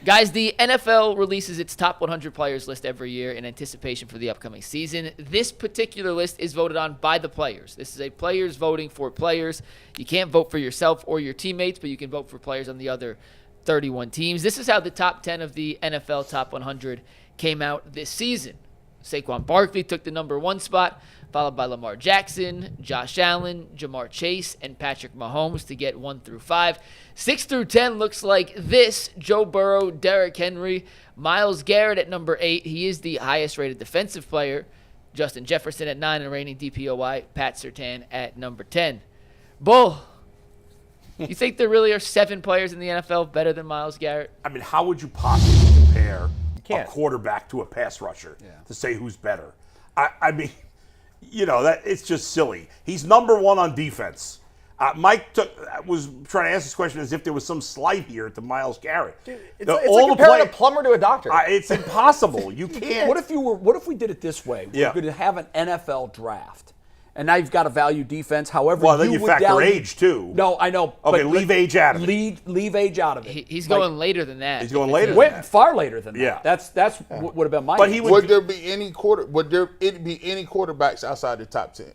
Guys, the NFL releases its top 100 players list every year in anticipation for the upcoming season. This particular list is voted on by the players. This is a players voting for players. You can't vote for yourself or your teammates, but you can vote for players on the other 31 teams. This is how the top 10 of the NFL Top 100 came out this season. Saquon Barkley took the number 1 spot, followed by Lamar Jackson, Josh Allen, Jamar Chase, and Patrick Mahomes to get 1 through 5. 6 through 10 looks like this: Joe Burrow, Derrick Henry, Myles Garrett at number 8. He is the highest rated defensive player. Justin Jefferson at 9, and reigning DPOY, Pat Surtain at number 10. Bull, you think there really are 7 players in the NFL better than Myles Garrett? I mean, how would you possibly compare a can't. quarterback to a pass rusher to say who's better? I mean, you know, that it's just silly. He's number 1 on defense. Mike was trying to ask this question as if there was some slight here to Myles Garrett. Dude, it's like comparing a plumber to a doctor. It's impossible. You can't. What if we did it this way? We're going to have an NFL draft. And now you've got to value defense. However, well, then you factor age too. No, I know. Okay, leave age out of it. Leave age out of it. He's going later than that. He's going later. Than that. Far later than that. Yeah. That's what would have been my. But would there be any quarterbacks outside the top 10?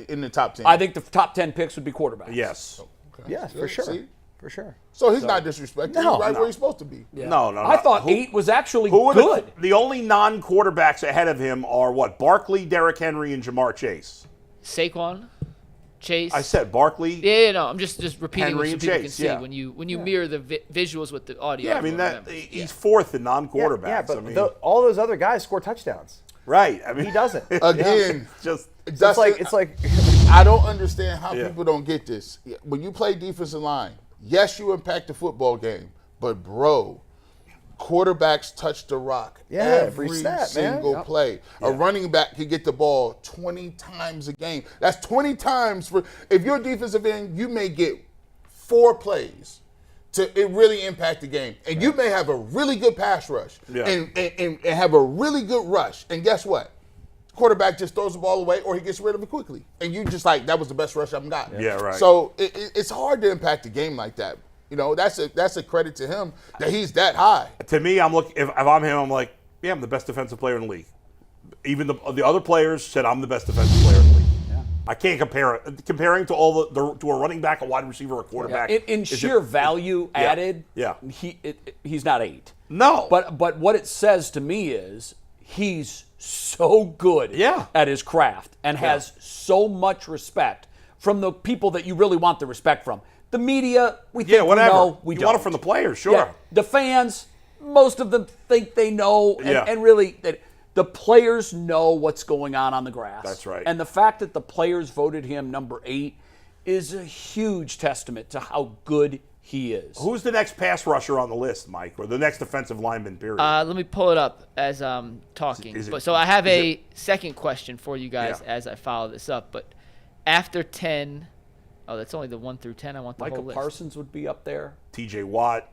In the top 10, I think the top 10 picks would be quarterbacks. Yes. Okay. Yeah, for sure. See? For sure. So he's not disrespected. He's right where he's supposed to be. Yeah. No. I thought 8 was actually good. The only non-quarterbacks ahead of him are what? Barkley, Derrick Henry, and Jamar Chase. Saquon, Chase. I said Barkley. Yeah, no, I'm just repeating Henry what so and people Chase, can see when you mirror the visuals with the audio. Yeah, I mean he's 4th in non-quarterbacks. Yeah, but I mean, all those other guys score touchdowns. right. I mean, He doesn't. Again, just It's like I don't understand how people don't get this. When you play defensive line, yes, you impact the football game, but bro, quarterbacks touch the rock every snap, single man. play. A running back can get the ball 20 times a game. That's 20 times if you're a defensive end, you may get 4 plays to really impact the game. And you may have a really good pass rush and have a really good rush. And guess what? Quarterback just throws the ball away or he gets rid of it quickly. And you just like, that was the best rush I've got. Yeah, right. So it's hard to impact the game like that. You know, that's a credit to him that he's that high. To me, I'm looking. If I'm him, I'm like, yeah, I'm the best defensive player in the league. Even the other players said I'm the best defensive player in the league. Yeah. I can't compare it. Comparing to to a running back, a wide receiver, a quarterback. Yeah. In sheer value added, he's not 8. No. But what it says to me is he's so good at his craft and has so much respect from the people that you really want the respect from. The media, we think we know, we don't. You want it from the players, sure. Yeah. The fans, most of them think they know, and really, the players know what's going on the grass. That's right. And the fact that the players voted him number 8 is a huge testament to how good he is. Who's the next pass rusher on the list, Mike, or the next defensive lineman, period? Let me pull it up as I'm talking. So I have a second question for you guys as I follow this up. But after 10... Oh, that's only the 1 through 10. I want the whole list. Micah Parsons would be up there. T.J. Watt.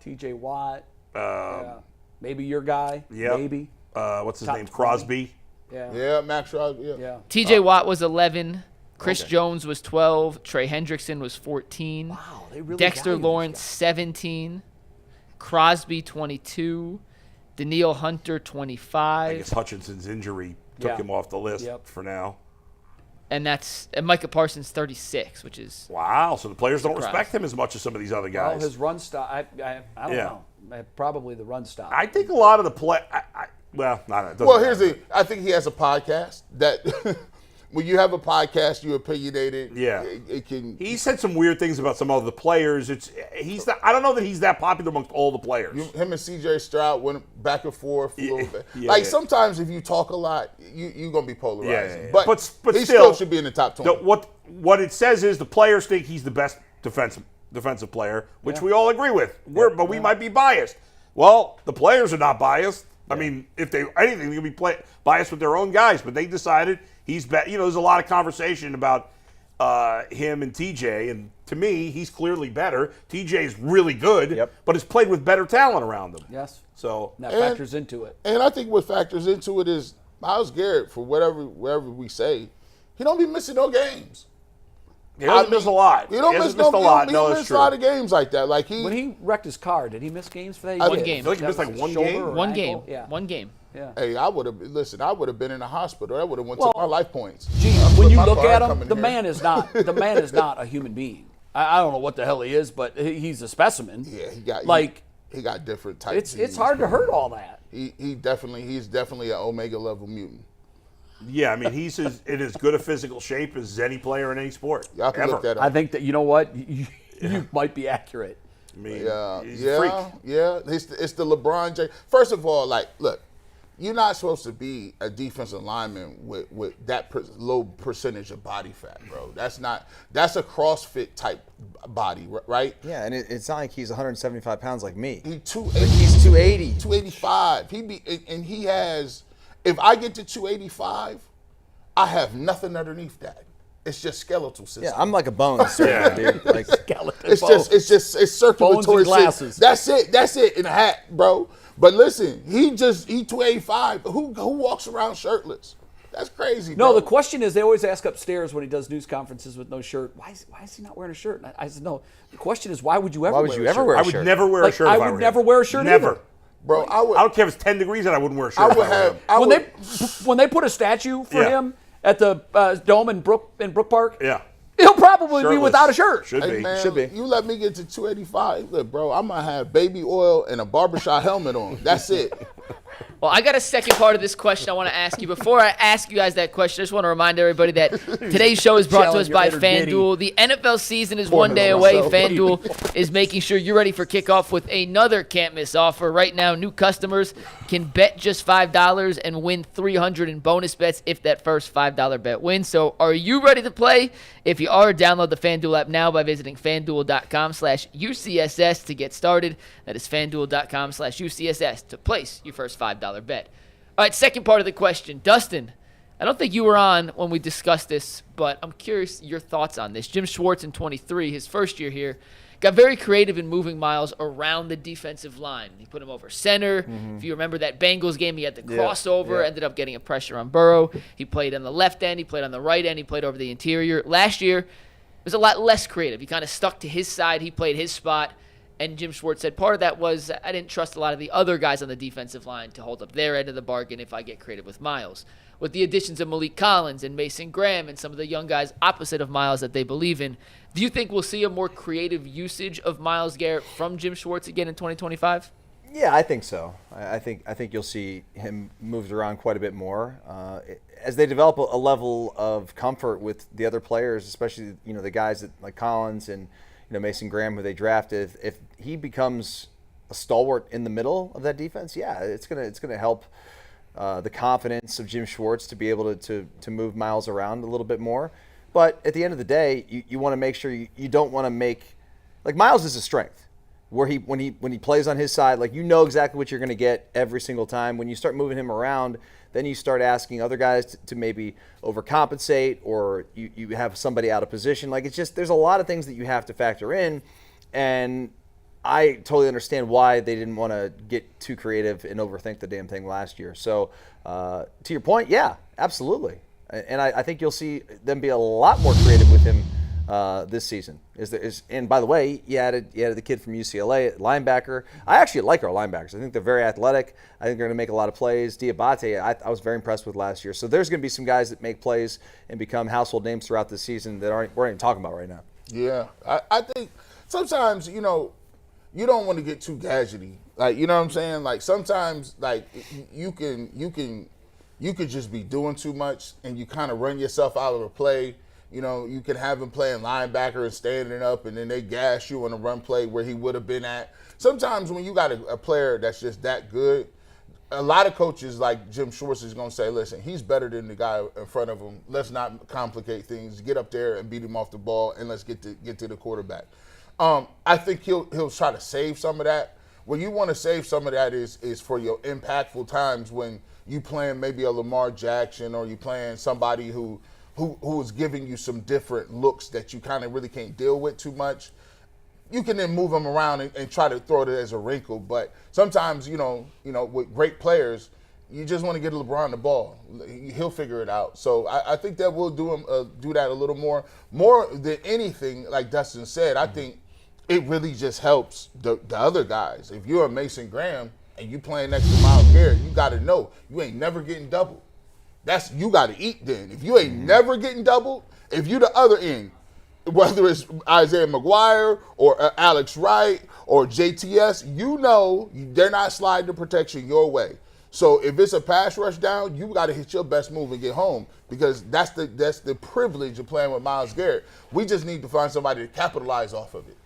Maybe your guy. Yeah. Maybe. What's his Top name? 20. Crosby. Yeah, Max Crosby. Yeah. T.J. Watt was 11. Chris Jones was 12. Trey Hendrickson was 14. Wow, they really Dexter value Lawrence, these guys. 17. Crosby, 22. Daniil Hunter, 25. I guess Hutchinson's injury took him off the list for now. And Micah Parsons, 36, which is... Wow, so the players don't respect him as much as some of these other guys. Well, his run stop, I don't know. Probably the run stop. I think a lot of the play... Well, I think he has a podcast that... When you have a podcast, you're opinionated. Yeah, it can. He said some weird things about some of the players. I don't know that he's that popular amongst all the players. Him and C.J. Stroud went back and forth a little bit. Sometimes if you talk a lot, you're gonna be polarizing. Yeah. But he still should be in the top 20. What it says is the players think he's the best defensive player, which we all agree with. But we might be biased. Well, the players are not biased. I mean, if they anything, they'll be biased with their own guys. But they decided he's better. You know, there's a lot of conversation about him and TJ, and to me, he's clearly better. TJ's really good, but has played with better talent around him. Yes. So that factors into it. And I think what factors into it is Myles Garrett, for wherever we say, he don't be missing no games. He doesn't miss a lot. He don't He miss hasn't missed a lot. He No, don't that's miss true. a lot of games like that. Like When he wrecked his car, did he miss games for that? One did. game. I feel like he missed That like was one shoulder game. or One ankle? game. Yeah. One game. Yeah. Hey, I would have been in the hospital. That would have went Well, to my life points. Gee, I when put you my look card at coming him, the here. man is not a human being. I don't know what the hell he is, but he's a specimen. Yeah, he got different types. It's hard to hurt all that. He's definitely an Omega level mutant. Yeah, I mean, he's in as good a physical shape as any player in any sport. Y'all can ever. look that up. I think that you know what you might be accurate. I mean, Yeah, he's a freak. yeah. It's the LeBron James. First of all, like, look, you're not supposed to be a defensive lineman with that low percentage of body fat, bro. That's a CrossFit type body, right? Yeah, and it's not like he's 175 pounds like me. He's 280. He's 280. 285. He has. If I get to 285, I have nothing underneath that. It's just skeletal system. Yeah, I'm like a bone surgeon, dude. Like, It's circulatory. glasses. That's it in a hat, bro. But listen, he 285. Who walks around shirtless? That's crazy. No, bro. the question is, they always ask upstairs when he does news conferences with no shirt, why is he not wearing a shirt? And I said, no. The question is, why would you ever Why wear would a you ever shirt? wear a I would shirt? never wear a Like, shirt. I if would were never him. wear a shirt Never. either. bro, I don't care if it's 10 degrees and I wouldn't wear a shirt. I if would were have. him. When they put a statue for Yeah. him at the Dome in Brook Park, Yeah. he'll probably be Shirtless. without a shirt. Should Hey, be. man, Should be. You let me get to 285, look, bro. I'm gonna have baby oil and a barbershop helmet on. That's it. Well, I got a second part of this question I want to ask you. Before I ask you guys that question, I just want to remind everybody that today's show is brought to us Challenge by your inner Diddy. FanDuel. The NFL season is one day away. so FanDuel is making sure you're ready for kickoff with another can't-miss offer. Right now, new customers can bet just $5 and win $300 in bonus bets if that first $5 bet wins. So are you ready to play? If you are, download the FanDuel app now by visiting FanDuel.com/UCSS to get started. That is FanDuel.com/UCSS to place your first $5 bet. All right, second part of the question. Dustin, I don't think you were on when we discussed this, but I'm curious your thoughts on this. Jim Schwartz in 23, his first year here, got very creative in moving Myles around the defensive line. He put him over center. If you remember that Bengals game, he had the crossover, ended up getting a pressure on Burrow. He played on the left end. He played on the right end. He played over the interior. Last year, it was a lot less creative. He kind of stuck to his side. He played his spot. And Jim Schwartz said part of that was I didn't trust a lot of the other guys on the defensive line to hold up their end of the bargain if I get creative with Myles. With the additions of Malik Collins and Mason Graham and some of the young guys opposite of Myles that they believe in, do you think we'll see a more creative usage of Myles Garrett from Jim Schwartz again in 2025? Yeah, I think so. I think you'll see him moved around quite a bit more as they develop a level of comfort with the other players, especially the guys that like Collins and Mason Graham, who they drafted. If he becomes a stalwart in the middle of that defense, yeah, it's gonna help the confidence of Jim Schwartz to be able to move Myles around a little bit more. But at the end of the day, you want to make sure you don't want to make like Myles is a strength. Where when he plays on his side, like exactly what you're going to get every single time. When you start moving him around, then you start asking other guys to maybe overcompensate, or you have somebody out of position. Like, it's just there's a lot of things that you have to factor in, and I totally understand why they didn't want to get too creative and overthink the damn thing last year. So to your point, yeah, absolutely, and I think you'll see them be a lot more creative with him this season. And by the way, you added the kid from UCLA, linebacker. I actually like our linebackers. I think they're very athletic. I think they're going to make a lot of plays. Diabate, I was very impressed with last year. So there's going to be some guys that make plays and become household names throughout the season that we're not even talking about right now. Yeah, I think sometimes you don't want to get too gadgety. Like, you know what I'm saying? Like, sometimes like you could just be doing too much and you kind of run yourself out of a play. You can have him playing linebacker and standing up, and then they gas you on a run play where he would have been at. Sometimes when you got a player that's just that good, a lot of coaches like Jim Schwartz is going to say, listen, he's better than the guy in front of him. Let's not complicate things. Get up there and beat him off the ball, and let's get to the quarterback. I think he'll try to save some of that. Where you want to save some of that is for your impactful times when you playing maybe a Lamar Jackson, or you playing somebody who is giving you some different looks that you kind of really can't deal with too much. You can then move them around and try to throw it as a wrinkle. But sometimes, with great players, you just want to get LeBron the ball. He'll figure it out. So I think that we'll do that a little more than anything. Like Dustin said, I think it really just helps the other guys. If you're a Mason Graham and you playing next to Myles Garrett, you got to know you ain't never getting doubled. You got to eat then. If you ain't never getting doubled, if you the other end, whether it's Isaiah McGuire or Alex Wright or JTS, you know they're not sliding the protection your way. So if it's a pass rush down, you got to hit your best move and get home, because that's the privilege of playing with Myles Garrett. We just need to find somebody to capitalize off of it.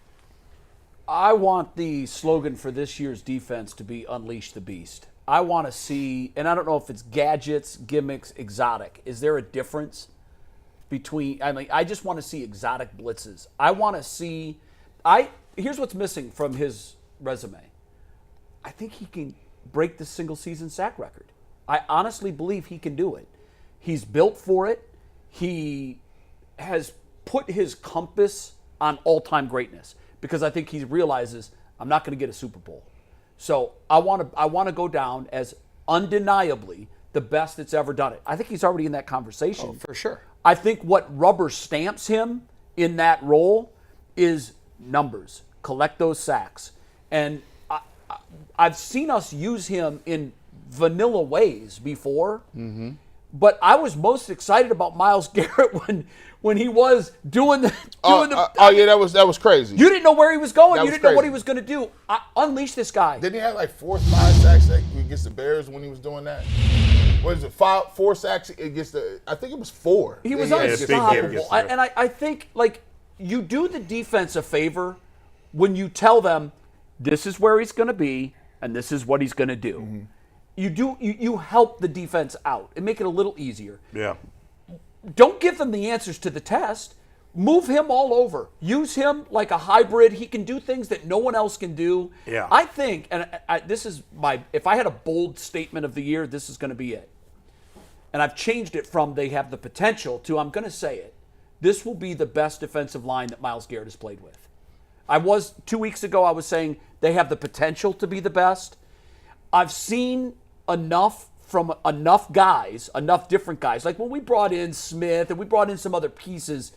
I want the slogan for this year's defense to be Unleash the Beast. I want to see, and I don't know if it's gadgets, gimmicks, exotic. Is there a difference between, I just want to see exotic blitzes. I want to see, here's what's missing from his resume. I think he can break the single season sack record. I honestly believe he can do it. He's built for it. He has put his compass on all-time greatness, because I think he realizes I'm not going to get a Super Bowl. So I want to go down as undeniably the best that's ever done it. I think he's already in that conversation. Oh, for sure. I think what rubber stamps him in that role is numbers. Collect those sacks. And I've seen us use him in vanilla ways before. Mm-hmm. But I was most excited about Myles Garrett when he was doing the. That was crazy. You didn't know where he was going. You didn't know what crazy. he was going to do. Unleash this guy. Didn't he have like 4 or 5 sacks against the Bears when he was doing that? What is it? 4 sacks against the? I think it was 4. He was big game unstoppable. against the- And I think, like, you do the defense a favor when you tell them this is where he's going to be and this is what he's going to do. Mm-hmm. You help the defense out and make it a little easier. Yeah. Don't give them the answers to the test. Move him all over. Use him like a hybrid. He can do things that no one else can do. Yeah. I think, and this is if I had a bold statement of the year, this is going to be it. And I've changed it from they have the potential to I'm going to say it. This will be the best defensive line that Myles Garrett has played with. 2 weeks ago, I was saying they have the potential to be the best. I've seen enough from enough different guys. Like when we brought in Smith and we brought in some other pieces,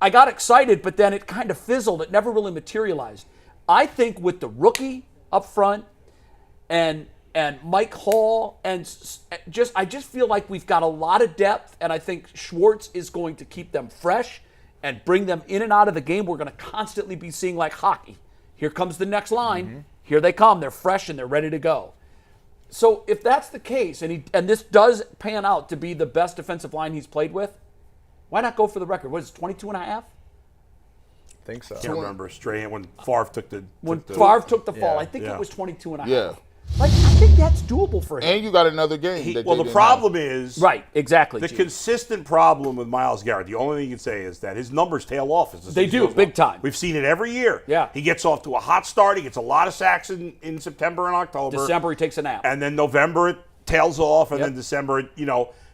I got excited, but then it kind of fizzled. It never really materialized. I think with the rookie up front and Mike Hall and I just feel like we've got a lot of depth, and I think Schwartz is going to keep them fresh and bring them in and out of the game. We're going to constantly be seeing like hockey. Here comes the next line. Mm-hmm. Here they come. They're fresh and they're ready to go. So if that's the case, and this does pan out to be the best defensive line he's played with, why not go for the record? What is it, 22 and a half? I think so. I can't remember straight when Favre took the Favre took the fall. Yeah. I think it was 22 and a half. Yeah. Like, I think that's doable for him. And you got another game. The problem is Right, exactly. the Gene. consistent problem with Myles Garrett. The only thing you can say is that his numbers tail off as the They season do, goes big on. time. We've seen it every year. Yeah. He gets off to a hot start. He gets a lot of sacks in September and October. December, he takes a nap. And then November it tails off, and then December,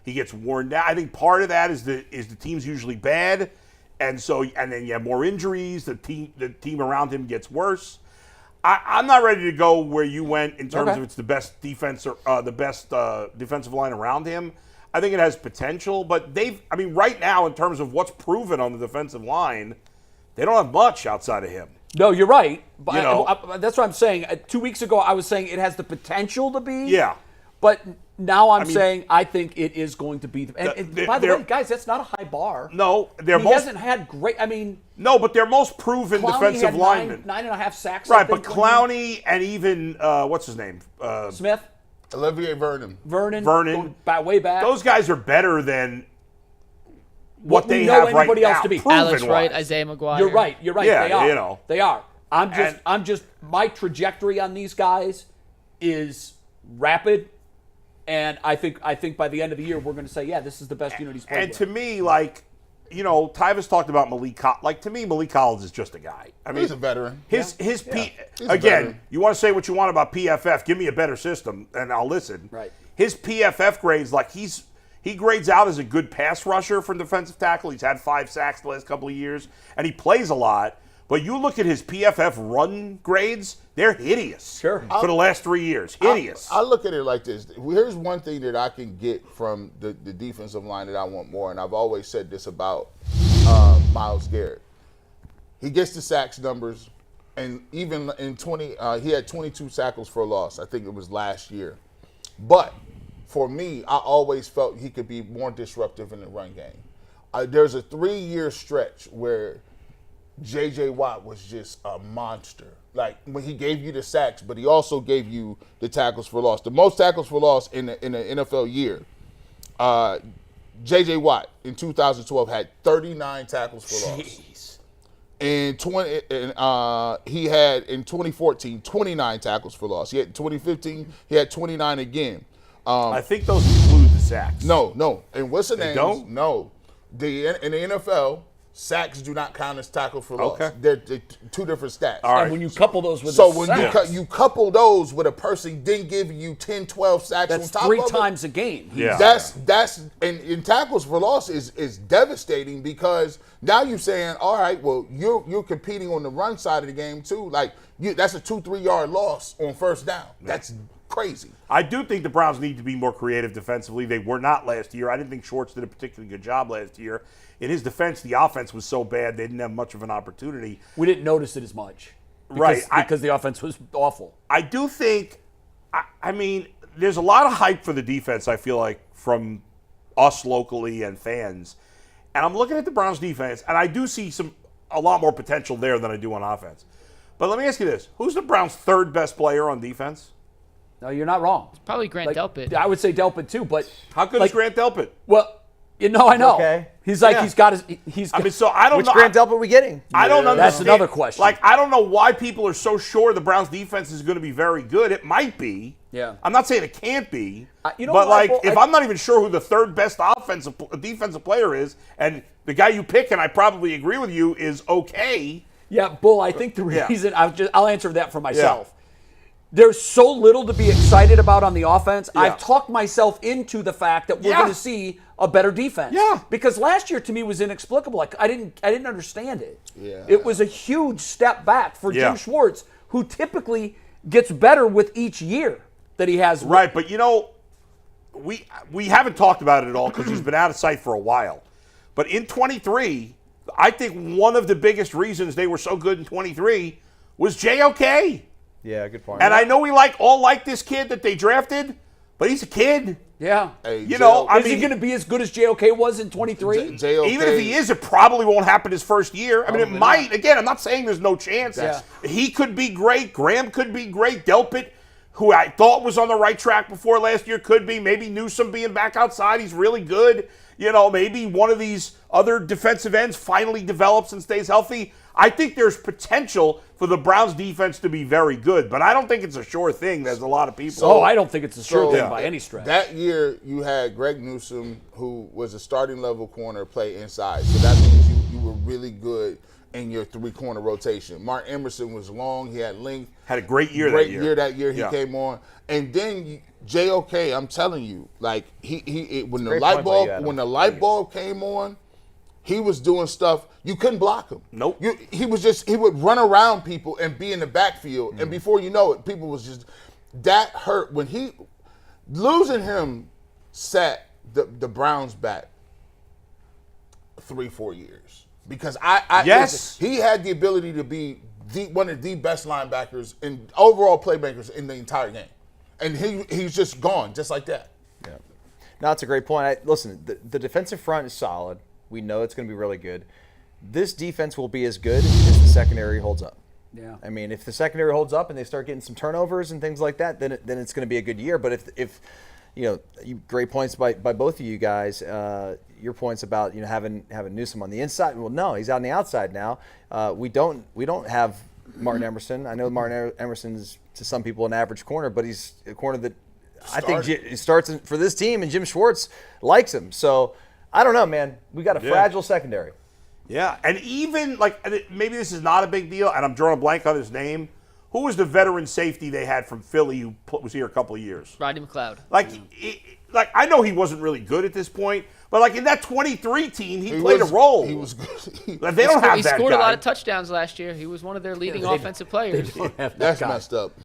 he gets worn down. I think part of that is the team's usually bad, and then you have more injuries. The team around him gets worse. I'm not ready to go where you went in terms of it's the best defense or the best defensive line around him. I think it has potential, but right now in terms of what's proven on the defensive line, they don't have much outside of him. No, you're right. But that's what I'm saying. 2 weeks ago, I was saying it has the potential to be. Yeah. But now I'm saying I think it is going to be. And by the way, guys, that's not a high bar. No, he hasn't had great. No, but they're most proven Clowney defensive had linemen. 9.5 sacks. Right, but Clowney and even what's his name? Smith, Olivier Vernon, going way back. Those guys are better than what they know have right anybody else now. to be. Alex proven-wise. Wright, Isaiah McGuire. You're right. Yeah, they are. They are. I'm just my trajectory on these guys is rapid. And I think by the end of the year, we're going to say, this is the best unit he's played And with. to me, Tyvus talked about Malik Collins. Like, to me, Malik Collins is just a guy. he's a veteran. He's a again, veteran. you want to say what you want about PFF, give me a better system, and I'll listen. Right. His PFF grades, he grades out as a good pass rusher from defensive tackle. He's had 5 sacks the last couple of years, and he plays a lot. But you look at his PFF run grades, they're hideous. Sure. For the last 3 years. Hideous. I look at it like this. Here's one thing that I can get from the defensive line that I want more, and I've always said this about Myles Garrett. He gets the sacks numbers, and even in he had 22 tackles for a loss. I think it was last year. But for me, I always felt he could be more disruptive in the run game. There's a 3-year stretch where J.J. Watt was just a monster. Like, when he gave you the sacks, but he also gave you the tackles for loss. The most tackles for loss in the NFL year, J.J. Watt in 2012 had 39 tackles for loss. Jeez. He had in 2014 29 tackles for loss. He had in 2015 he had 29 again. I think those include the sacks. No. And what's the name? don't? No. In the NFL, sacks do not count as tackle for loss. Okay. They're two different stats. All right. And when you couple those with So the when sacks, you couple those with a person then giving you 10, 12 sacks that's on top 3 of times a game. Yeah. That's and in tackles for loss is devastating, because now you're saying, all right, well, you're competing on the run side of the game too. Like, that's a 2-3 yard loss on first down. That's crazy. I do think the Browns need to be more creative defensively. They were not last year. I didn't think Schwartz did a particularly good job last year. In his defense, the offense was so bad they didn't have much of an opportunity. We didn't notice it as much. Right. Because the offense was awful. I do think, I mean, there's a lot of hype for the defense, I feel like, from us locally and fans. And I'm looking at the Browns defense, and I do see a lot more potential there than I do on offense. But let me ask you this. Who's the Browns' third best player on defense? No, you're not wrong. Probably Grant Delpit. I would say Delpit too, but How good is Grant Delpit? well, I know. Okay. He's like Yeah. he's got his. He's. I mean, so I don't Which know. Grant Delpit are we getting? I don't understand. That's another question. Like, I don't know why people are so sure the Browns defense is going to be very good. It might be. Yeah. I'm not saying it can't be. You know but, what, like, Michael, if I'm not even sure who the third best defensive player is, and the guy you pick, and I probably agree with you, is okay. Yeah, Bull. I think the Yeah. reason I'll answer that for myself. There's so little to be excited about on the offense. Yeah. I've talked myself into the fact that we're Yeah. going to see a better defense. Yeah. Because last year to me was inexplicable. Like I didn't understand it. Yeah. It was a huge step back for Yeah. Jim Schwartz, who typically gets better with each year that he has. Right, but, you know, we haven't talked about it at all because he's been out of sight for a while. But in 23, I think one of the biggest reasons they were so good in 23 was JOK. Yeah, good point. And I know we like this kid that they drafted, but he's a kid. Yeah. Hey, You know, I Is he mean, going to be as good as JOK was in 23? JOK, even if he is, it probably won't happen his first year. I mean, it might. Again, I'm not saying there's no chance. Yeah. He could be great. Graham could be great. Delpit, who I thought was on the right track before last year, could be. Maybe Newsome being back outside, he's really good. You know, maybe one of these other defensive ends finally develops and stays healthy. I think there's potential for the Browns defense to be very good, but I don't think it's a sure thing. There's a lot of people. I don't think it's a sure So, thing by any stretch. That year, you had Greg Newsome, who was a starting level corner, play inside. So that means you were really good in your 3-corner rotation. Mark Emerson was long. He had length. Had a great year Great that year. year that year he Yeah. came on. And then JOK, I'm telling you, like when the great light point by you, bulb Adam. came on, he was doing stuff you couldn't block him. Nope. He would run around people and be in the backfield, and before you know it, people was just that hurt when losing him set the Browns back 3-4 years, because Yes. he had the ability to be one of the best linebackers and overall playmakers in the entire game, and he's just gone just like that. Yeah. No, that's a great point. Listen, the defensive front is solid. We know it's going to be really good. This defense will be as good as the secondary holds up. Yeah. I mean, if the secondary holds up and they start getting some turnovers and things like that, then it's going to be a good year. But if you know, great points by both of you guys. Your points about having Newsome on the inside. Well, no, he's on the outside now. We don't have Martin Emerson. I know Martin Emerson's to some people an average corner, but he's a corner that I think he starts for this team, and Jim Schwartz likes him. So I don't know, man. We got a fragile secondary. Yeah, and even, maybe this is not a big deal, and I'm drawing a blank on his name. Who was the veteran safety they had from Philly who was here a couple of years? Rodney McLeod. like I know he wasn't really good at this point, but like in that 23 team, he played a role. He was good. Like, they don't have He that scored guy. a lot of touchdowns last year. He was one of their leading offensive players. That's messed up.